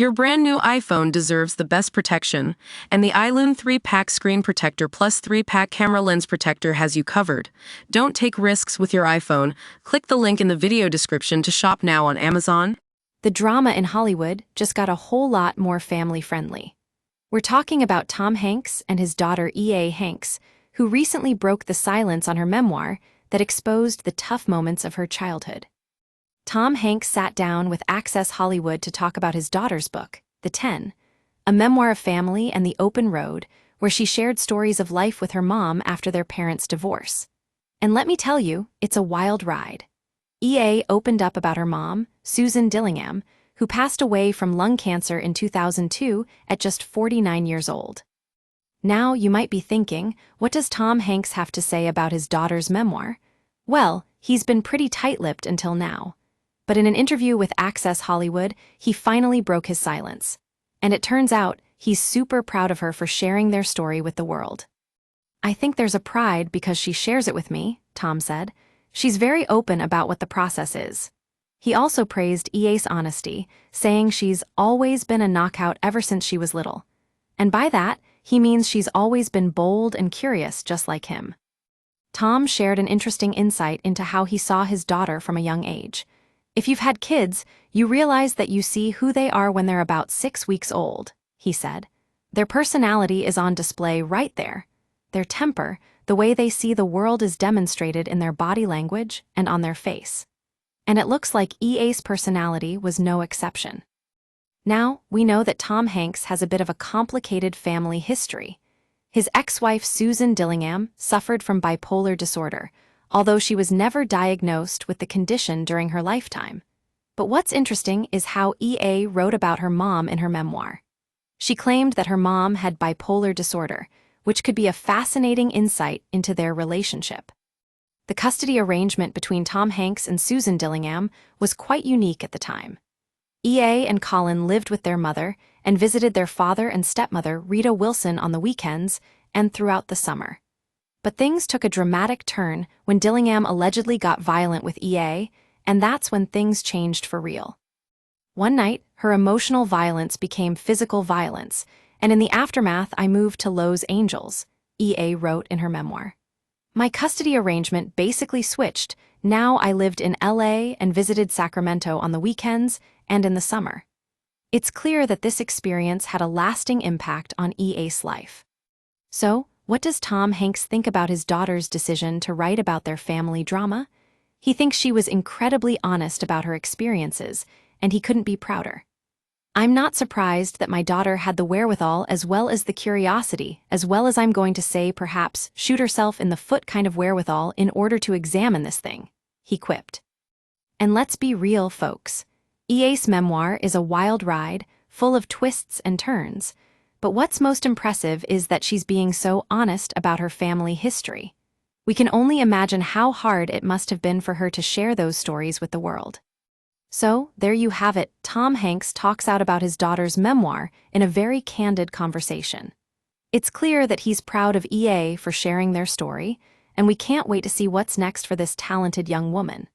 Your brand new iPhone deserves the best protection, and the iLune 3-pack screen protector plus 3-pack camera lens protector has you covered. Don't take risks with your iPhone. Click the link in the video description to shop now on Amazon. The drama in Hollywood just got a whole lot more family-friendly. We're talking about Tom Hanks and his daughter E.A. Hanks, who recently broke the silence on her memoir that exposed the tough moments of her childhood. Tom Hanks sat down with Access Hollywood to talk about his daughter's book, The 10, a memoir of family and the open road, where she shared stories of life with her mom after their parents' divorce. And let me tell you, it's a wild ride. E.A. opened up about her mom, Susan Dillingham, who passed away from lung cancer in 2002 at just 49 years old. Now you might be thinking, what does Tom Hanks have to say about his daughter's memoir? Well, he's been pretty tight-lipped until now. But in an interview with Access Hollywood, he finally broke his silence. And it turns out, he's super proud of her for sharing their story with the world. "I think there's a pride because she shares it with me," Tom said. "She's very open about what the process is." He also praised E.A.'s honesty, saying she's always been a knockout ever since she was little. And by that, he means she's always been bold and curious just like him. Tom shared an interesting insight into how he saw his daughter from a young age. "If you've had kids, you realize that you see who they are when they're about 6 weeks old," he said. "Their personality is on display right there. Their temper, the way they see the world is demonstrated in their body language and on their face." And it looks like E.A.'s personality was no exception. Now, we know that Tom Hanks has a bit of a complicated family history. His ex-wife Susan Dillingham suffered from bipolar disorder, although she was never diagnosed with the condition during her lifetime. But what's interesting is how E.A. wrote about her mom in her memoir. She claimed that her mom had bipolar disorder, which could be a fascinating insight into their relationship. The custody arrangement between Tom Hanks and Susan Dillingham was quite unique at the time. E.A. and Colin lived with their mother and visited their father and stepmother Rita Wilson on the weekends and throughout the summer. But things took a dramatic turn when Dillingham allegedly got violent with E.A., and that's when things changed for real. One night, her emotional violence became physical violence, and in the aftermath I moved to Los Angeles, E.A. wrote in her memoir. "My custody arrangement basically switched. Now I lived in L.A. and visited Sacramento on the weekends and in the summer." It's clear that this experience had a lasting impact on E.A.'s life. So, what does Tom Hanks think about his daughter's decision to write about their family drama? He thinks she was incredibly honest about her experiences, and he couldn't be prouder. "I'm not surprised that my daughter had the wherewithal as well as the curiosity, as well as I'm going to say perhaps shoot herself in the foot kind of wherewithal in order to examine this thing," he quipped. And let's be real, folks. E.A.'s memoir is a wild ride, full of twists and turns. But what's most impressive is that she's being so honest about her family history. We can only imagine how hard it must have been for her to share those stories with the world. So, there you have it. Tom Hanks talks out about his daughter's memoir in a very candid conversation. It's clear that he's proud of E.A. for sharing their story, and we can't wait to see what's next for this talented young woman.